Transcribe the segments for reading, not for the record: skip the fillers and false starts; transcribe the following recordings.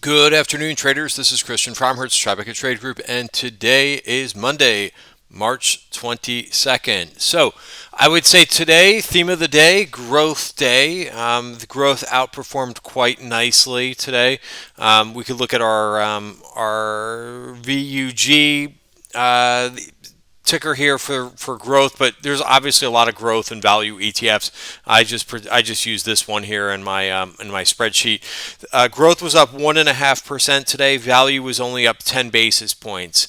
Good afternoon, traders. This is Christian from Tribeca Trade Group, and today is Monday, March 22nd. So I would say today, theme of the day, growth day. The growth outperformed quite nicely today. We could look at our VUG ticker here for growth, but there's obviously a lot of growth in value ETFs. I just use this one here in my spreadsheet. Growth was up 1.5% today. Value was only up 10 basis points.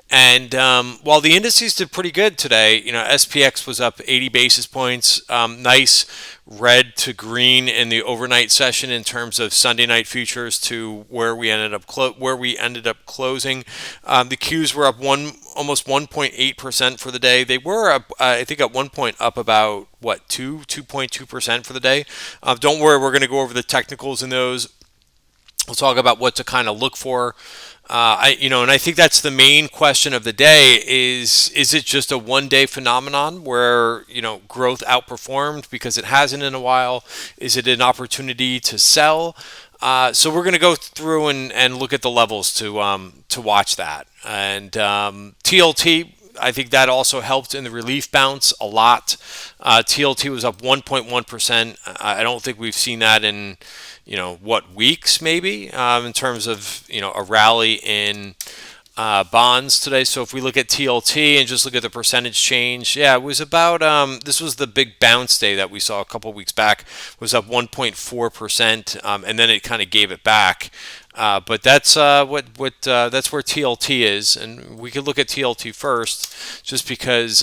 And while the indices did pretty good today, SPX was up 80 basis points. Nice red to green in the overnight session in terms of Sunday night futures to where we ended up closing. The Qs were up almost 1.8% for the day. They were up, I think, at one point up about 2.2% for the day. Don't worry, we're going to go over the technicals in those. We'll talk about what to kind of look for. And I think that's the main question of the day is it just a one-day phenomenon where, growth outperformed because it hasn't in a while? Is it an opportunity to sell? So we're going to go through and look at the levels to watch that. And TLT, I think that also helped in the relief bounce a lot. TLT was up 1.1%. I don't think we've seen that in, weeks maybe, in terms of, a rally in bonds today. So if we look at TLT and just look at the percentage change, it was about, this was the big bounce day that we saw a couple weeks back, was up 1.4%, and then it kind of gave it back. But that's that's where TLT is, and we could look at TLT first, just because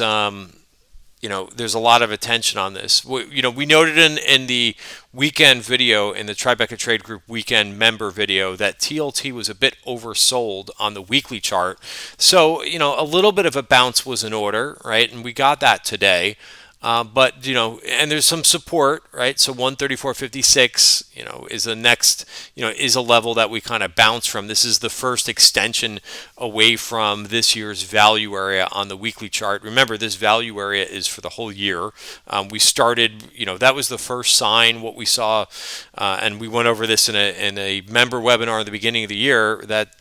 there's a lot of attention on this. We noted in the weekend video, in the Tribeca Trade Group weekend member video, that TLT was a bit oversold on the weekly chart. So a little bit of a bounce was in order, right? And we got that today. But and there's some support, right? So 134.56, is the next, is a level that we kind of bounce from. This is the first extension away from this year's value area on the weekly chart. Remember, this value area is for the whole year. We started, that was the first sign. What we saw, and we went over this in a member webinar at the beginning of the year, that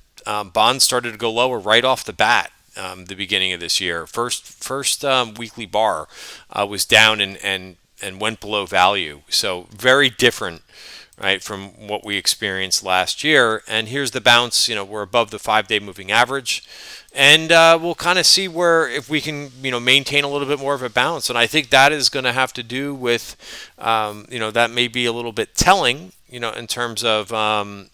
bonds started to go lower right off the bat. The beginning of this year, first weekly bar was down and went below value. So very different, right, from what we experienced last year. And here's the bounce. We're above the 5-day moving average, and we'll kind of see if we can maintain a little bit more of a bounce. And I think that is going to have to do with that may be a little bit telling, in terms of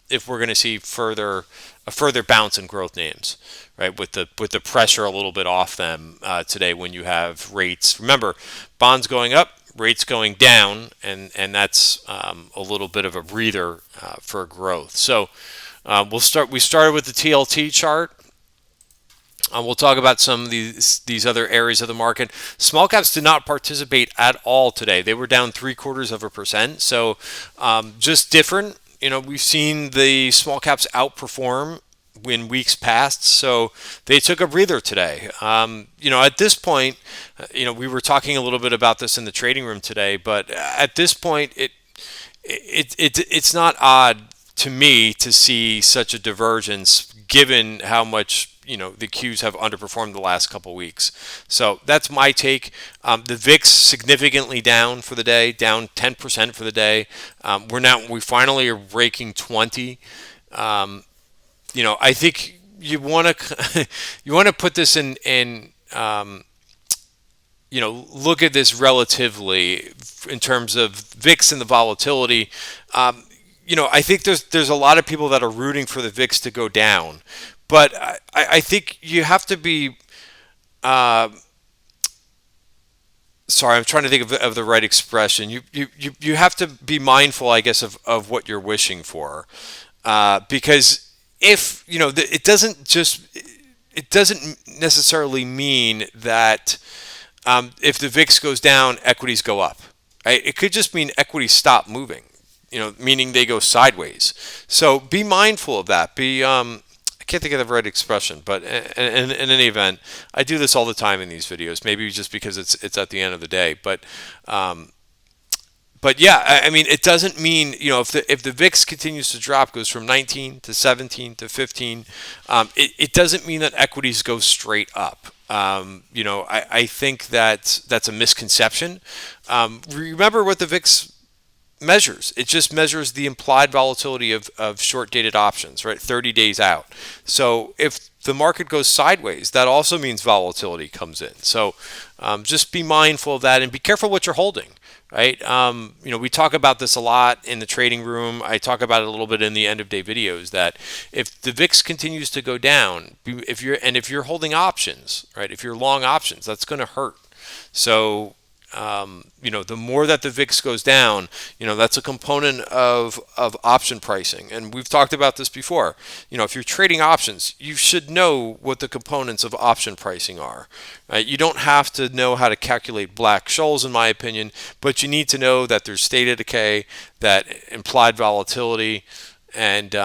if we're going to see a further bounce in growth names, right? With the pressure a little bit off them today, when you have rates. Remember, bonds going up, rates going down, and that's a little bit of a breather for growth. So we started with the TLT chart. We'll talk about some of these other areas of the market. Small caps did not participate at all today. They were down 0.75%. So just different. We've seen the small caps outperform in weeks past, so they took a breather today. At this point, we were talking a little bit about this in the trading room today, but at this point, it's not odd to me to see such a divergence, given how much the Qs have underperformed the last couple weeks. So that's my take. The VIX significantly down for the day, down 10% for the day. We finally are breaking 20. I think you want to put this in look at this relatively in terms of VIX and the volatility. I think there's a lot of people that are rooting for the VIX to go down. But I think you have to be, sorry, I'm trying to think of the right expression. You have to be mindful, I guess, of what you're wishing for, because if it doesn't necessarily mean that if the VIX goes down, equities go up. Right? It could just mean equities stop moving, meaning they go sideways. So be mindful of that. I can't think of the right expression, but in any event, I do this all the time in these videos. Maybe just because it's at the end of the day, but But yeah, I mean, it doesn't mean, if the VIX continues to drop, goes from 19 to 17 to 15, it doesn't mean that equities go straight up. I think that that's a misconception. Remember what the VIX measures. It just measures the implied volatility of short dated options, right? 30 days out. So if the market goes sideways, that also means volatility comes in. So just be mindful of that and be careful what you're holding, right? We talk about this a lot in the trading room. I talk about it a little bit in the end of day videos that if the VIX continues to go down, if you're holding options, right? If you're long options, that's going to hurt. So the more that the VIX goes down, that's a component of option pricing. And we've talked about this before. If you're trading options, you should know what the components of option pricing are. Right? You don't have to know how to calculate Black-Scholes, in my opinion, but you need to know that there's theta decay, that implied volatility, and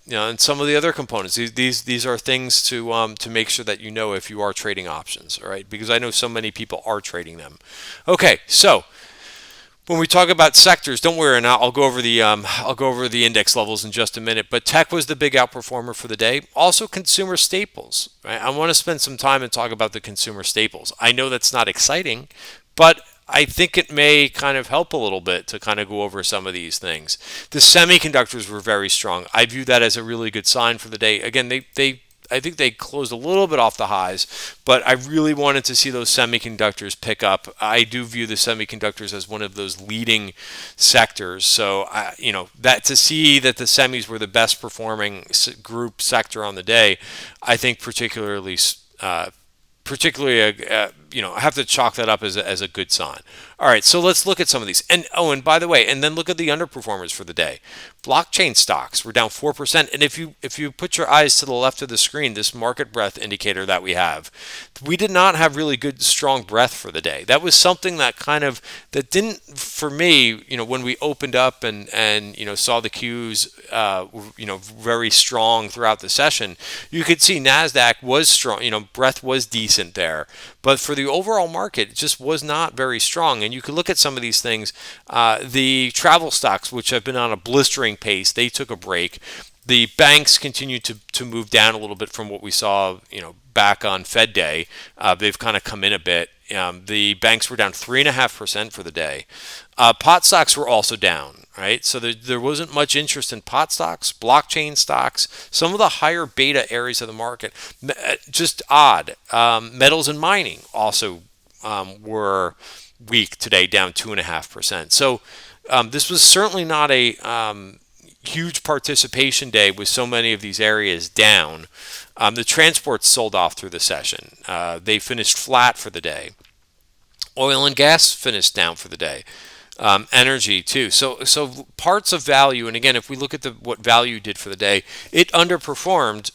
and some of the other components. These are things to make sure that if you are trading options, all right? Because I know so many people are trading them. Okay, so when we talk about sectors, don't worry, and I'll go over the index levels in just a minute. But tech was the big outperformer for the day. Also, consumer staples. Right? I want to spend some time and talk about the consumer staples. I know that's not exciting, but I think it may kind of help a little bit to kind of go over some of these things. The semiconductors were very strong. I view that as a really good sign for the day. Again, I think they closed a little bit off the highs, but I really wanted to see those semiconductors pick up. I do view the semiconductors as one of those leading sectors. So, that to see that the semis were the best performing group sector on the day, I think particularly I have to chalk that up as a good sign. All right, so let's look at some of these. And by the way, and then look at the underperformers for the day. Blockchain stocks were down 4%. And if you put your eyes to the left of the screen, this market breadth indicator that we did not have really good, strong breadth for the day. That was something that that didn't, for me, when we opened up and saw the cues, very strong throughout the session, you could see Nasdaq was strong, breadth was decent there. But for the overall market, it just was not very strong. And you could look at some of these things. The travel stocks, which have been on a blistering pace, they took a break. The banks continue to move down a little bit from what we saw, back on Fed Day. They've kind of come in a bit. The banks were down 3.5% for the day. Pot stocks were also down, right? So there wasn't much interest in pot stocks, blockchain stocks, some of the higher beta areas of the market. Just odd. Metals and mining also were weak today, down 2.5%. So this was certainly not a huge participation day with so many of these areas down. The transports sold off through the session. They finished flat for the day. Oil and gas finished down for the day. Energy too. So parts of value, and again, if we look at what value did for the day, it underperformed.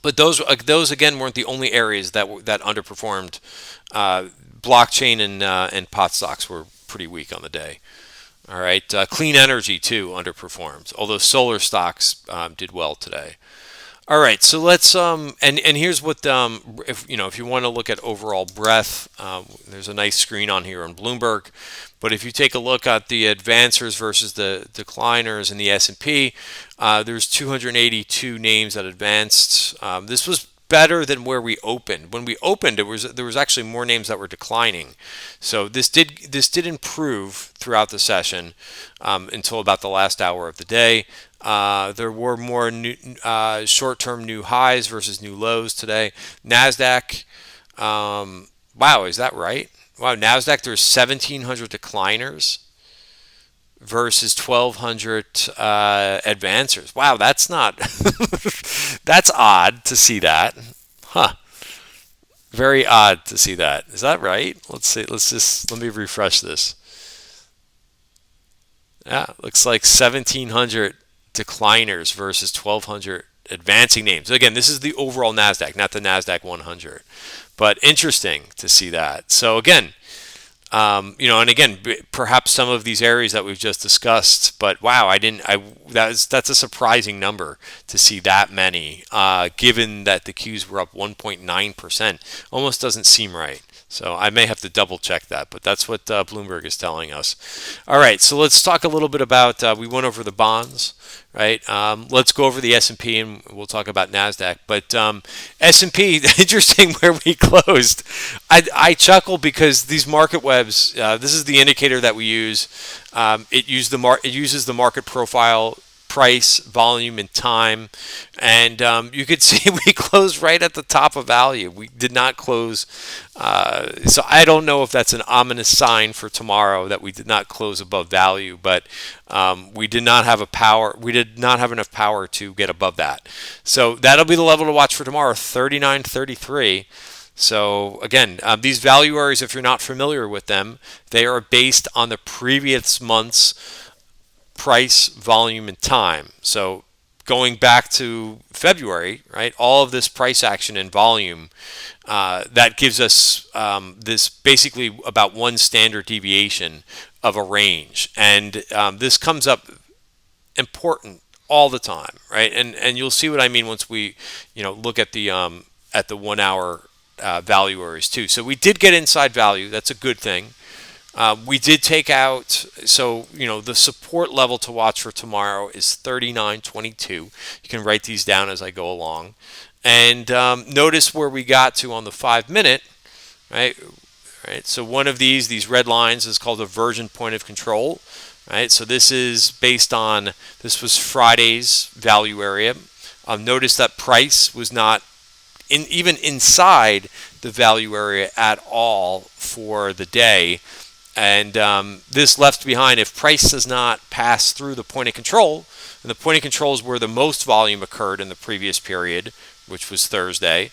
But those again weren't the only areas that underperformed. Blockchain and pot stocks were pretty weak on the day. All right, clean energy too underperformed, although solar stocks did well today. All right, so let's and here's what if you want to look at overall breadth, there's a nice screen on here on Bloomberg. But if you take a look at the advancers versus the decliners in the S&P, there's 282 names that advanced. This was better than where we opened. When we opened, there was actually more names that were declining. So this did improve throughout the session until about the last hour of the day. There were more short-term new highs versus new lows today. Nasdaq, wow, is that right? Wow, Nasdaq, there's 1,700 decliners versus 1,200 advancers. Wow, that's not that's odd to see that. Huh. Very odd to see that. Is that right? Let's see. Let me refresh this. Yeah, looks like 1,700 decliners versus 1,200 advancing names. Again, this is the overall Nasdaq, not the Nasdaq 100. But interesting to see that. So again, and again, perhaps some of these areas that we've just discussed, but wow, that's a surprising number to see that many, given that the Qs were up 1.9%. Almost doesn't seem right. So I may have to double check that, but that's what Bloomberg is telling us. All right, so let's talk a little bit about, we went over the bonds, right? Let's go over the S&P and we'll talk about Nasdaq. But S&P, interesting where we closed. I chuckle because these MarketWebs, this is the indicator that we use. It uses the market profile, price, volume, and time. And you could see we closed right at the top of value. We did not close. So I don't know if that's an ominous sign for tomorrow that we did not close above value, but we did not have enough power to get above that. So that'll be the level to watch for tomorrow, 39.33. So again, these value areas, if you're not familiar with them, they are based on the previous month's price, volume, and time. So going back to February, right, all of this price action and volume, that gives us this basically about one standard deviation of a range. And this comes up important all the time, right? And you'll see what I mean once we, look at the 1 hour value areas too. So we did get inside value. That's a good thing. We did take out, so, the support level to watch for tomorrow is 39.22. You can write these down as I go along. And notice where we got to on the 5-minute, right? So one of these red lines is called a version point of control, right? So this was Friday's value area. Notice that price was not even inside the value area at all for the day. And this left behind, if price does not pass through the point of control, and the point of control is where the most volume occurred in the previous period, which was Thursday,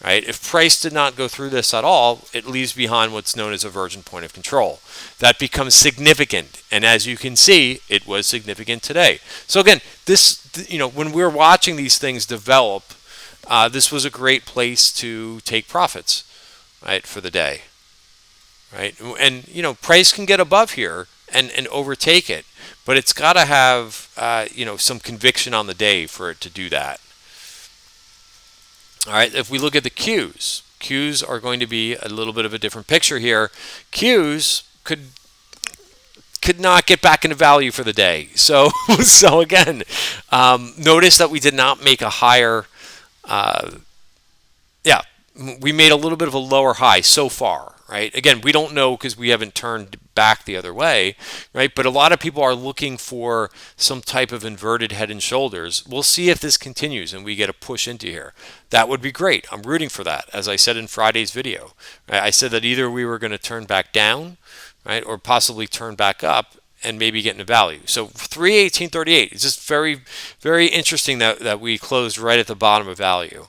right? If price did not go through this at all, it leaves behind what's known as a virgin point of control. That becomes significant, and as you can see, it was significant today. So again, this, when we're watching these things develop, this was a great place to take profits, right, for the day. Right, and price can get above here and overtake it, but it's got to have some conviction on the day for it to do that. All right, if we look at the Qs are going to be a little bit of a different picture here. Qs could not get back into value for the day. So again, notice that we did not make a higher. We made a little bit of a lower high so far, right? Again, we don't know because we haven't turned back the other way, right? But a lot of people are looking for some type of inverted head and shoulders. We'll see if this continues and we get a push into here. That would be great. I'm rooting for that, as I said in Friday's video. Right? I said that either we were going to turn back down, right, or possibly turn back up and maybe get into value. So 318.38 is just very, very interesting that we closed right at the bottom of value.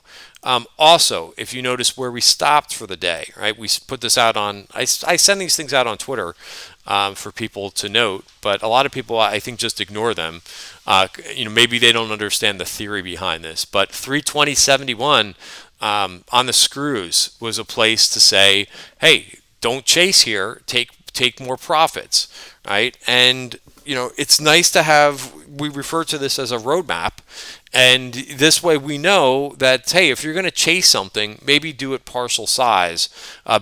Also, if you notice where we stopped for the day, right? We put this out on, I send these things out on Twitter for people to note, but a lot of people, I think, just ignore them. Maybe they don't understand the theory behind this, but 320.71 on the screws was a place to say, hey, don't chase here, take more profits, right? And it's nice to have, we refer to this as a roadmap, and this way we know that, hey, if you're going to chase something, maybe do it partial size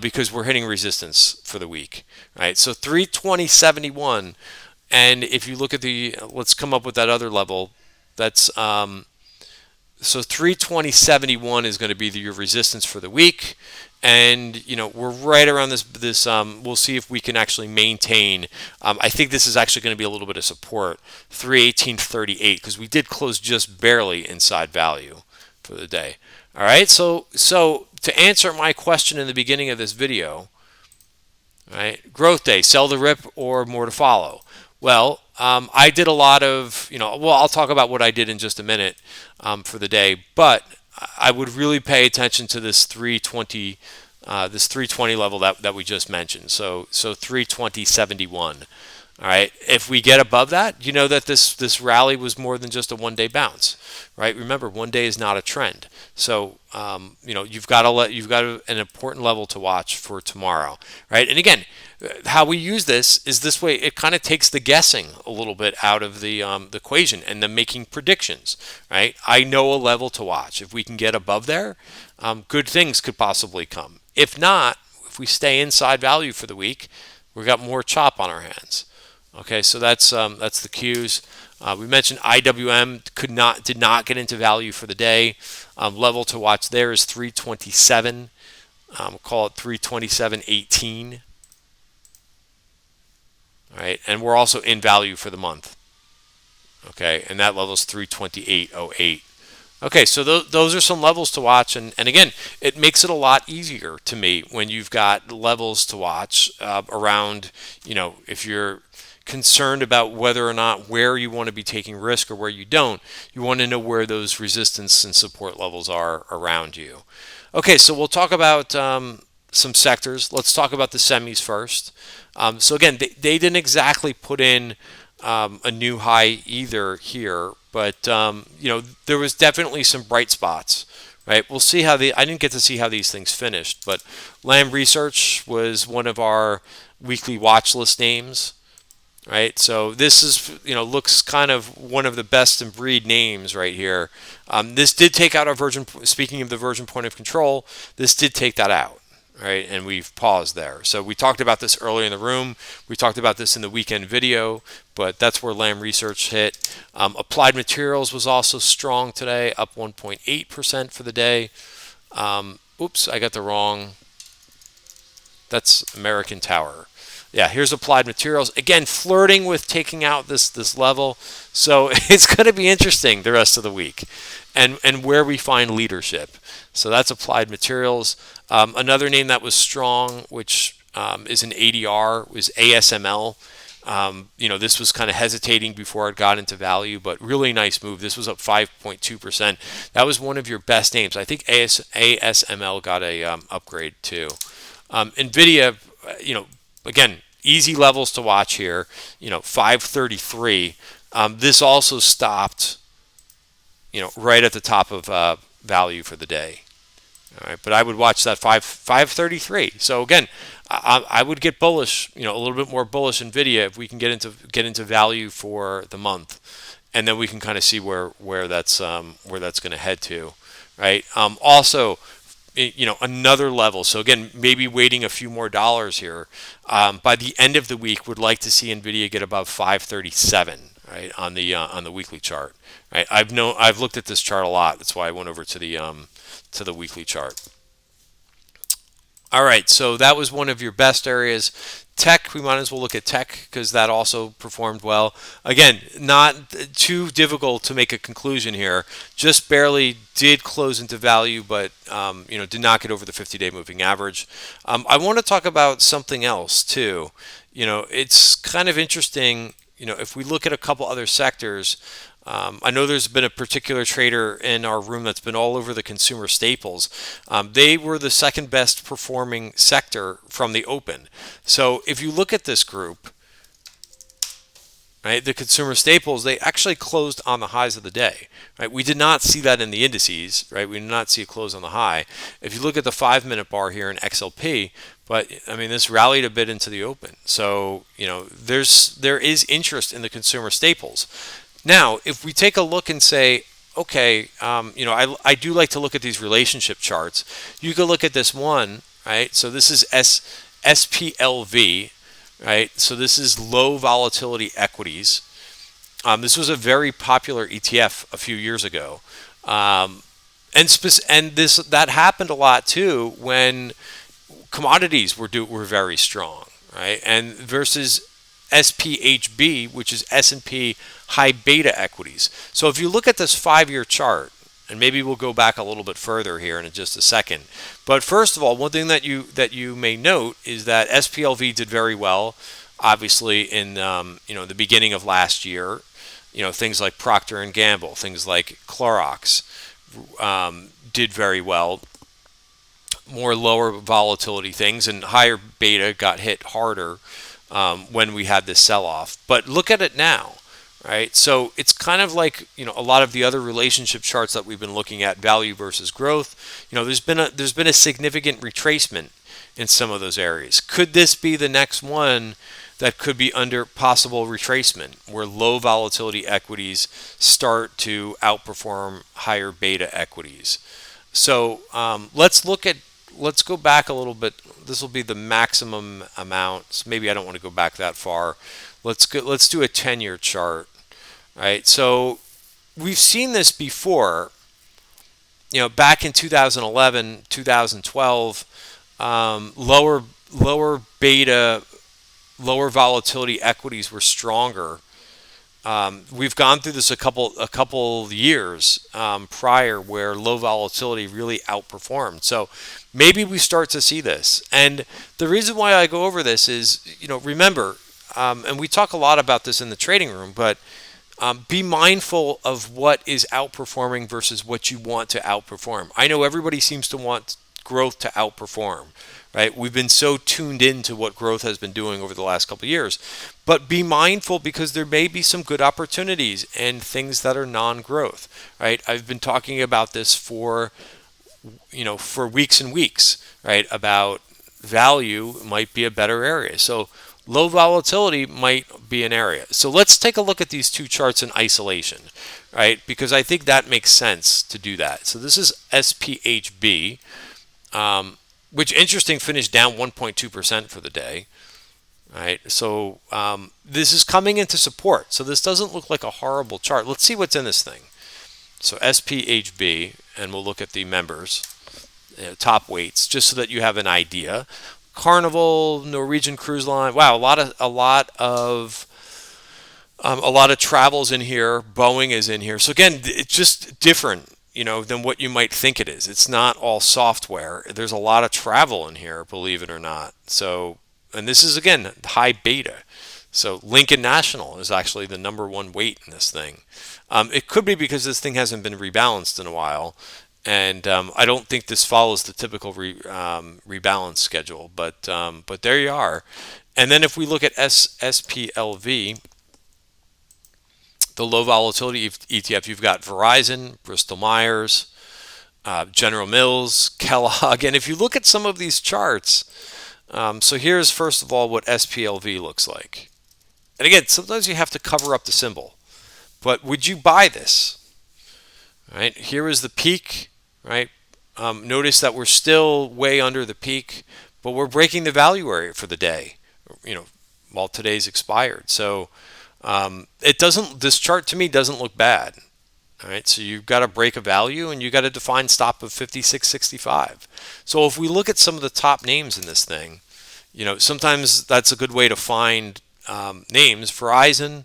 because we're hitting resistance for the week, right? So 320.71, and if you look at let's come up with that other level, that's, so 320.71 is going to be your resistance for the week. And we're right around this. We'll see if we can actually maintain. I think this is actually going to be a little bit of support, 318.38, because we did close just barely inside value for the day. All right. So to answer my question in the beginning of this video, right? Growth day, sell the rip or more to follow. Well, I did a lot of I'll talk about what I did in just a minute for the day, but I would really pay attention to this 320 level that we just mentioned. So 320.71. All right. If we get above that, that this rally was more than just a one-day bounce, right? Remember, one day is not a trend. So you've got an important level to watch for tomorrow, right? And again, how we use this is this way. It kind of takes the guessing a little bit out of the equation and the making predictions, right? I know a level to watch. If we can get above there, good things could possibly come. If not, if we stay inside value for the week, we've got more chop on our hands. Okay, so that's the cues. We mentioned IWM did not get into value for the day. Level to watch there is 327. Call it 327.18. All right, and we're also in value for the month. Okay, and that level is 328.08. Okay, so those are some levels to watch, and again, it makes it a lot easier to me when you've got levels to watch around, if you're concerned about whether or not where you want to be taking risk or where you don't, you want to know where those resistance and support levels are around you. Okay, so we'll talk about some sectors. Let's talk about the semis first. So again, they didn't exactly put in a new high either here, but there was definitely some bright spots, right? We'll see how I didn't get to see how these things finished, but Lam Research was one of our weekly watch list names, right? So this is, looks kind of one of the best in breed names right here. This did take out our version. Speaking of the version point of control, this did take that out. Right, and we've paused there. So we talked about this earlier in the room. We talked about this in the weekend video, but that's where Lam Research hit. Applied Materials was also strong today, up 1.8% for the day. Oops, I got the wrong. That's American Tower. Yeah, here's Applied Materials. Again, flirting with taking out this level. So it's going to be interesting the rest of the week and where we find leadership. So that's Applied Materials. Another name that was strong, which is an ADR, was ASML. This was kind of hesitating before it got into value, but really nice move. This was up 5.2%. That was one of your best names. I think ASML got a upgrade too. Nvidia, again, easy levels to watch here. 533. This also stopped, right at the top of value for the day. All right, but I would watch that 533. So again, I would get bullish, a little bit more bullish Nvidia if we can get into value for the month, and then we can kind of see where that's going to head to, right? Also, another level. So again, maybe waiting a few more dollars here. By the end of the week, would like to see Nvidia get above 537, right, on the weekly chart. Right, I've looked at this chart a lot. That's why I went over to the weekly chart. All right, so that was one of your best areas. Tech, we might as well look at tech because that also performed well. Again, not too difficult to make a conclusion here. Just barely did close into value, but did not get over the 50-day moving average. I want to talk about something else too. It's kind of interesting. If we look at a couple other sectors. I know there's been a particular trader in our room that's been all over the consumer staples. They were the second best performing sector from the open. So if you look at this group, right, the consumer staples, they actually closed on the highs of the day. Right, we did not see that in the indices. Right, we did not see a close on the high. If you look at the 5-minute bar here in XLP, but this rallied a bit into the open. So there is interest in the consumer staples. Now, if we take a look and say, okay, I do like to look at these relationship charts. You could look at this one, right? So this is SPLV, right? So this is low volatility equities. This was a very popular ETF a few years ago, and that happened a lot too when commodities were very strong, right? And versus SPHB, which is S&P high beta equities. So if you look at this 5-year chart, and maybe we'll go back a little bit further here in just a second. But first of all, one thing that you may note is that SPLV did very well, obviously in the beginning of last year. Things like Procter and Gamble, things like Clorox did very well. More lower volatility things, and higher beta got hit harder when we had this sell-off. But look at it now, right? So it's kind of like a lot of the other relationship charts that we've been looking at, value versus growth. There's been a significant retracement in some of those areas. Could this be the next one that could be under possible retracement, where low volatility equities start to outperform higher beta equities? So let's look at let's go back a little bit. This will be the maximum amount. So maybe I don't want to go back that far. Let's do a 10-year chart, right? So we've seen this before. Back in 2011, 2012, lower beta, lower volatility equities were stronger. We've gone through this a couple years prior where low volatility really outperformed. So maybe we start to see this. And the reason why I go over this is, remember, and we talk a lot about this in the trading room, but be mindful of what is outperforming versus what you want to outperform. I know everybody seems to want growth to outperform, right? We've been so tuned into what growth has been doing over the last couple of years. But be mindful because there may be some good opportunities and things that are non-growth, right? I've been talking about this for weeks and weeks, right? About value might be a better area. So low volatility might be an area. So let's take a look at these two charts in isolation, right? Because I think that makes sense to do that. So this is SPHB, which interesting finished down 1.2% for the day, right? So this is coming into support. So this doesn't look like a horrible chart. Let's see what's in this thing. So SPHB, and we'll look at the members, top weights, just so that you have an idea. Carnival, Norwegian Cruise Line. Wow, a lot of travels in here. Boeing is in here. So again, it's just different, than what you might think it is. It's not all software. There's a lot of travel in here, believe it or not. So, and this is again high beta. So Lincoln National is actually the #1 weight in this thing. It could be because this thing hasn't been rebalanced in a while. And I don't think this follows the typical rebalance schedule, but there you are. And then if we look at SPLV, the low volatility ETF, you've got Verizon, Bristol Myers, General Mills, Kellogg. And if you look at some of these charts, so here's first of all what SPLV looks like. And again, sometimes you have to cover up the symbol. But would you buy this? Right, here is the peak. Right. Notice that we're still way under the peak, but we're breaking the value area for the day, while today's expired. So this chart to me doesn't look bad. All right. So you've got to break a value and you got to define stop of 56.65. So if we look at some of the top names in this thing, sometimes that's a good way to find names. Verizon,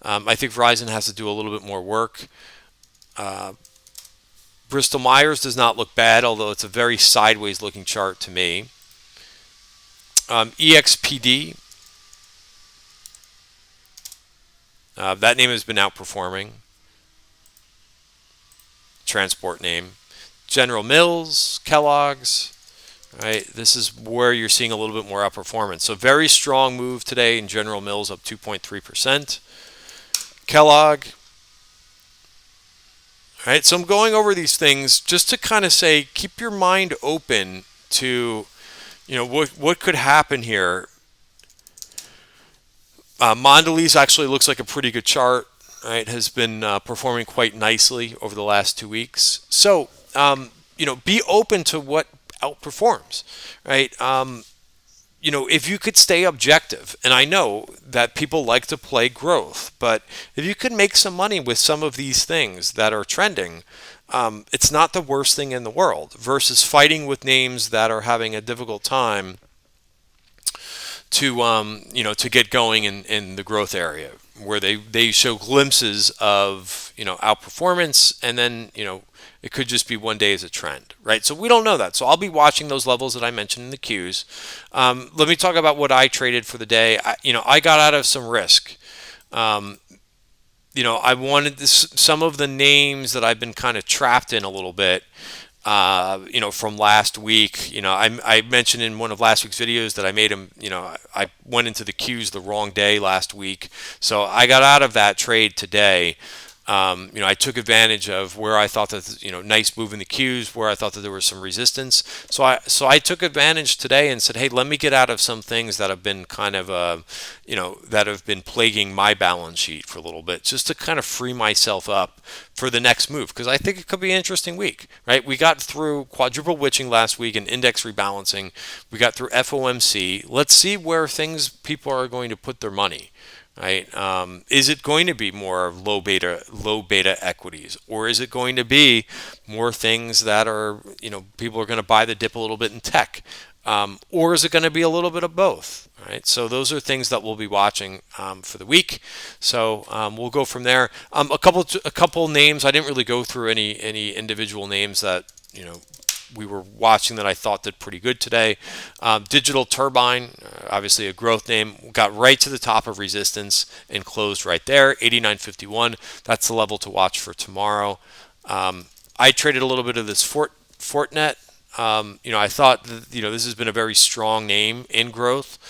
I think Verizon has to do a little bit more work. Bristol Myers does not look bad, although it's a very sideways looking chart to me. EXPD, that name has been outperforming. Transport name. General Mills, Kellogg's, right? This is where you're seeing a little bit more outperformance. So very strong move today in General Mills, up 2.3%. Kellogg. All right, so I'm going over these things just to kind of say, keep your mind open to, what could happen here. Mondelez actually looks like a pretty good chart, right? Has been performing quite nicely over the last 2 weeks. So, be open to what outperforms, right? If you could stay objective, and I know that people like to play growth, but if you could make some money with some of these things that are trending, it's not the worst thing in the world versus fighting with names that are having a difficult time to get going in the growth area where they show glimpses of, outperformance, and then, it could just be one day as a trend, right? So we don't know that. So I'll be watching those levels that I mentioned in the Qs. Let me talk about what I traded for the day. I got out of some risk. I wanted some of the names that I've been kind of trapped in a little bit, from last week. I mentioned in one of last week's videos that I made them, I went into the Qs the wrong day last week. So I got out of that trade today. I took advantage of where I thought that nice move in the cues, where I thought that there was some resistance. So I took advantage today and said, hey, let me get out of some things that have been kind of that have been plaguing my balance sheet for a little bit, just to kind of free myself up for the next move, because I think it could be an interesting week, right? We got through quadruple witching last week and index rebalancing. We got through FOMC. Let's see where people are going to put their money. Right? Is it going to be more low beta equities, or is it going to be more things that are, people are going to buy the dip a little bit in tech, or is it going to be a little bit of both? Right? So those are things that we'll be watching for the week. So we'll go from there. A couple names. I didn't really go through any individual names that we were watching that I thought did pretty good today. Digital Turbine, obviously a growth name, got right to the top of resistance and closed right there, 89.51. That's the level to watch for tomorrow. I traded a little bit of this Fortinet. I thought that, this has been a very strong name in growth.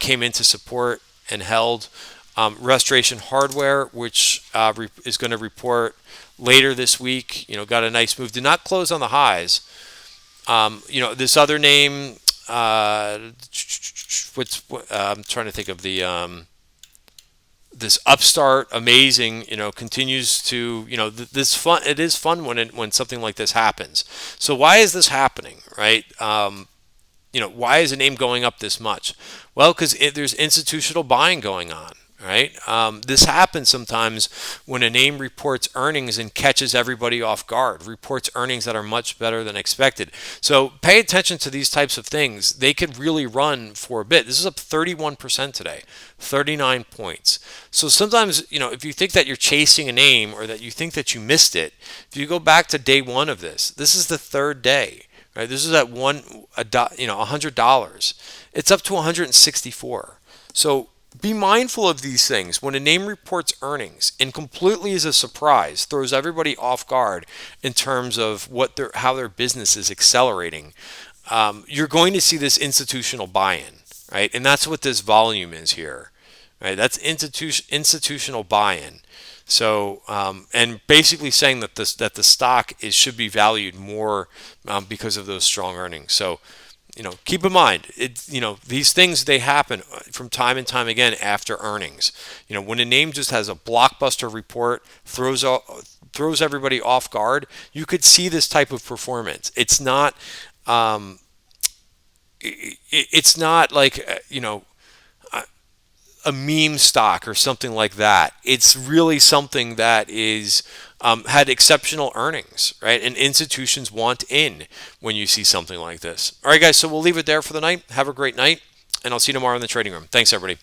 Came into support and held. Restoration Hardware, which is going to report later this week, got a nice move. Did not close on the highs. This other name, I'm trying to think of this Upstart, amazing, continues to, this fun. It is fun when something like this happens. So why is this happening, right? Why is a name going up this much? Well, because there's institutional buying going on. Right? This happens sometimes when a name reports earnings and catches everybody off guard, reports earnings that are much better than expected. So pay attention to these types of things. They could really run for a bit. This is up 31% today, 39 points. So sometimes, if you think that you're chasing a name or that you think that you missed it, if you go back to day one of this is the third day. Right? This is at $100. It's up to 164. So be mindful of these things. When a name reports earnings and completely is a surprise, throws everybody off guard in terms of how their business is accelerating, you're going to see this institutional buy-in, right? And that's what this volume is here, right? That's institutional buy-in. So, and basically saying that the stock should be valued more because of those strong earnings. So, keep in mind, these things, they happen from time and time again after earnings. When a name just has a blockbuster report, throws everybody off guard, you could see this type of performance. It's not like a meme stock or something like that. It's really something that is had exceptional earnings, right? And institutions want in when you see something like this. All right, guys, so we'll leave it there for the night. Have a great night, and I'll see you tomorrow in the trading room. Thanks, everybody.